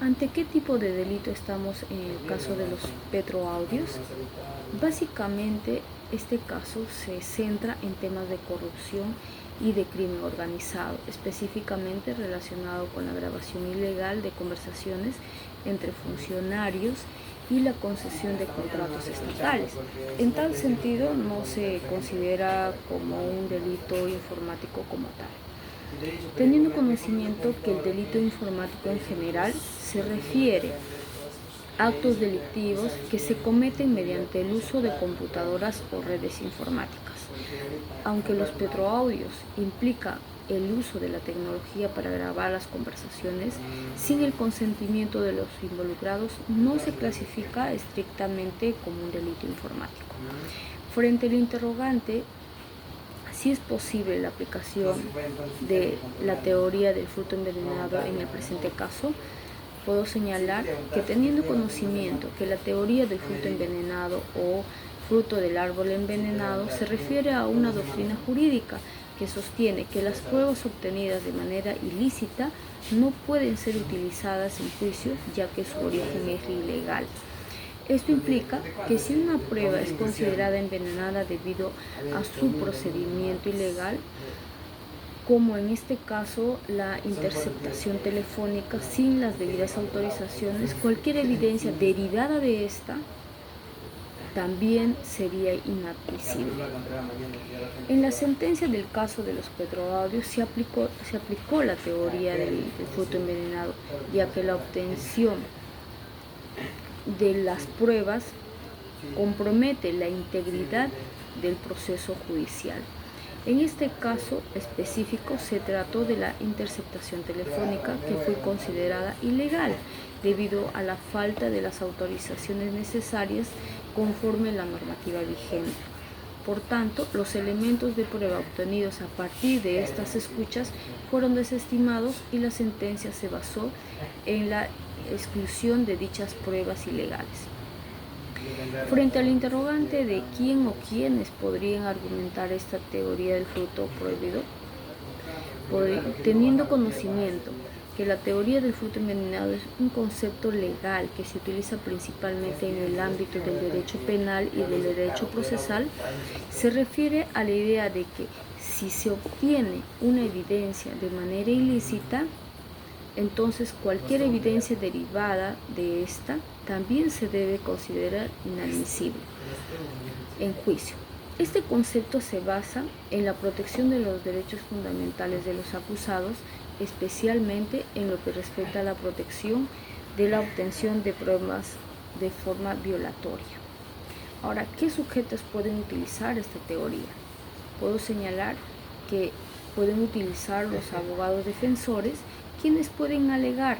¿Ante qué tipo de delito estamos en el caso de los petroaudios? Básicamente, este caso se centra en temas de corrupción y de crimen organizado, específicamente relacionado con la grabación ilegal de conversaciones entre funcionarios y la concesión de contratos estatales. En tal sentido, no se considera como un delito informático como tal, teniendo conocimiento que el delito informático en general se refiere a actos delictivos que se cometen mediante el uso de computadoras o redes informáticas. Aunque los petroaudios implican el uso de la tecnología para grabar las conversaciones sin el consentimiento de los involucrados, no se clasifica estrictamente como un delito informático. Frente al interrogante, si es posible la aplicación de la teoría del fruto envenenado en el presente caso, puedo señalar que teniendo conocimiento que la teoría del fruto envenenado o fruto del árbol envenenado se refiere a una doctrina jurídica que sostiene que las pruebas obtenidas de manera ilícita no pueden ser utilizadas en juicio, ya que su origen es ilegal. Esto implica que si una prueba es considerada envenenada debido a su procedimiento ilegal, como en este caso la interceptación telefónica sin las debidas autorizaciones, cualquier evidencia derivada de esta también sería inadmisible. En la sentencia del caso de los petroaudios se aplicó la teoría del fruto envenenado, ya que la obtención de las pruebas compromete la integridad del proceso judicial. En este caso específico se trató de la interceptación telefónica, que fue considerada ilegal debido a la falta de las autorizaciones necesarias conforme a la normativa vigente. Por tanto, los elementos de prueba obtenidos a partir de estas escuchas fueron desestimados y la sentencia se basó en la exclusión de dichas pruebas ilegales. Frente al interrogante de quién o quiénes podrían argumentar esta teoría del fruto prohibido, teniendo conocimiento que la teoría del fruto envenenado es un concepto legal que se utiliza principalmente en el ámbito del derecho penal y del derecho procesal, se refiere a la idea de que si se obtiene una evidencia de manera ilícita, entonces cualquier evidencia derivada de esta también se debe considerar inadmisible en juicio. Este concepto se basa en la protección de los derechos fundamentales de los acusados, especialmente en lo que respecta a la protección de la obtención de pruebas de forma violatoria. Ahora, ¿qué sujetos pueden utilizar esta teoría? Puedo señalar que pueden utilizar los abogados defensores, quienes pueden alegar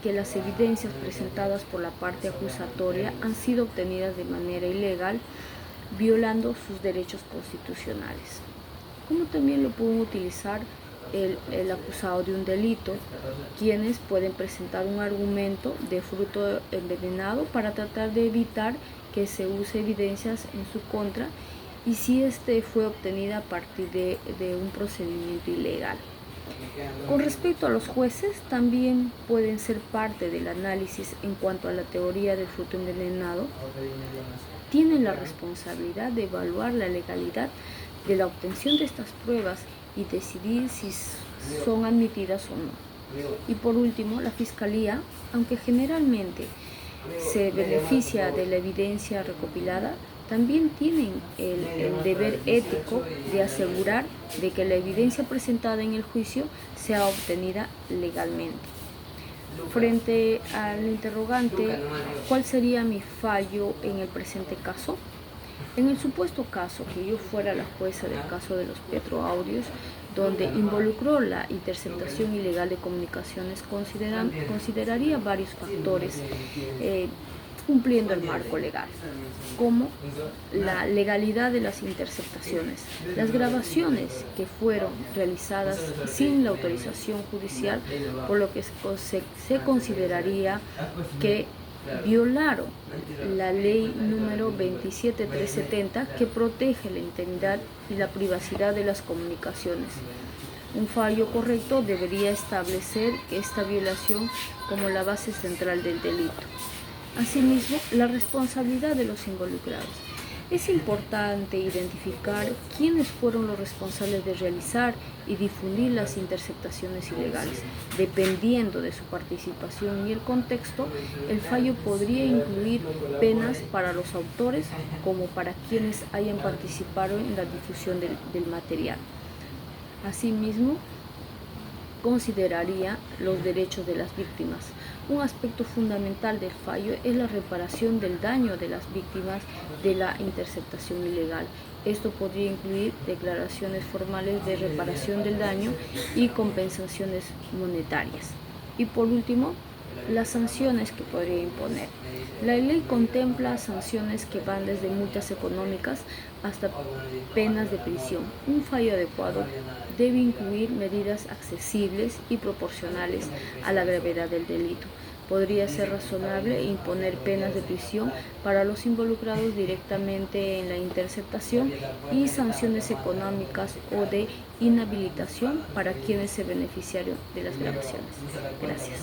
que las evidencias presentadas por la parte acusatoria han sido obtenidas de manera ilegal, violando sus derechos constitucionales. Como también lo pueden utilizar el acusado de un delito, quienes pueden presentar un argumento de fruto envenenado para tratar de evitar que se use evidencias en su contra, y si este fue obtenida a partir de un procedimiento ilegal. Con respecto a los jueces, también pueden ser parte del análisis en cuanto a la teoría del fruto envenenado. Tienen la responsabilidad de evaluar la legalidad de la obtención de estas pruebas y decidir si son admitidas o no. Y por último, la Fiscalía, aunque generalmente se beneficia de la evidencia recopilada, también tienen el deber ético de asegurar de que la evidencia presentada en el juicio sea obtenida legalmente. Frente al interrogante, ¿cuál sería mi fallo en el presente caso? En el supuesto caso que yo fuera la jueza del caso de los petroaudios, donde involucró la interceptación ilegal de comunicaciones, consideraría varios factores cumpliendo el marco legal, como la legalidad de las interceptaciones. Las grabaciones que fueron realizadas sin la autorización judicial, por lo que se consideraría que violaron la ley número 27370, que protege la integridad y la privacidad de las comunicaciones. Un fallo correcto debería establecer esta violación como la base central del delito. Asimismo, la responsabilidad de los involucrados. Es importante identificar quiénes fueron los responsables de realizar y difundir las interceptaciones ilegales. Dependiendo de su participación y el contexto, el fallo podría incluir penas para los autores como para quienes hayan participado en la difusión del material. Asimismo, consideraría los derechos de las víctimas. Un aspecto fundamental del fallo es la reparación del daño de las víctimas de la interceptación ilegal. Esto podría incluir declaraciones formales de reparación del daño y compensaciones monetarias. Y por último, las sanciones que podría imponer. La ley contempla sanciones que van desde multas económicas hasta penas de prisión. Un fallo adecuado debe incluir medidas accesibles y proporcionales a la gravedad del delito. Podría ser razonable imponer penas de prisión para los involucrados directamente en la interceptación y sanciones económicas o de inhabilitación para quienes se beneficiaron de las grabaciones. Gracias.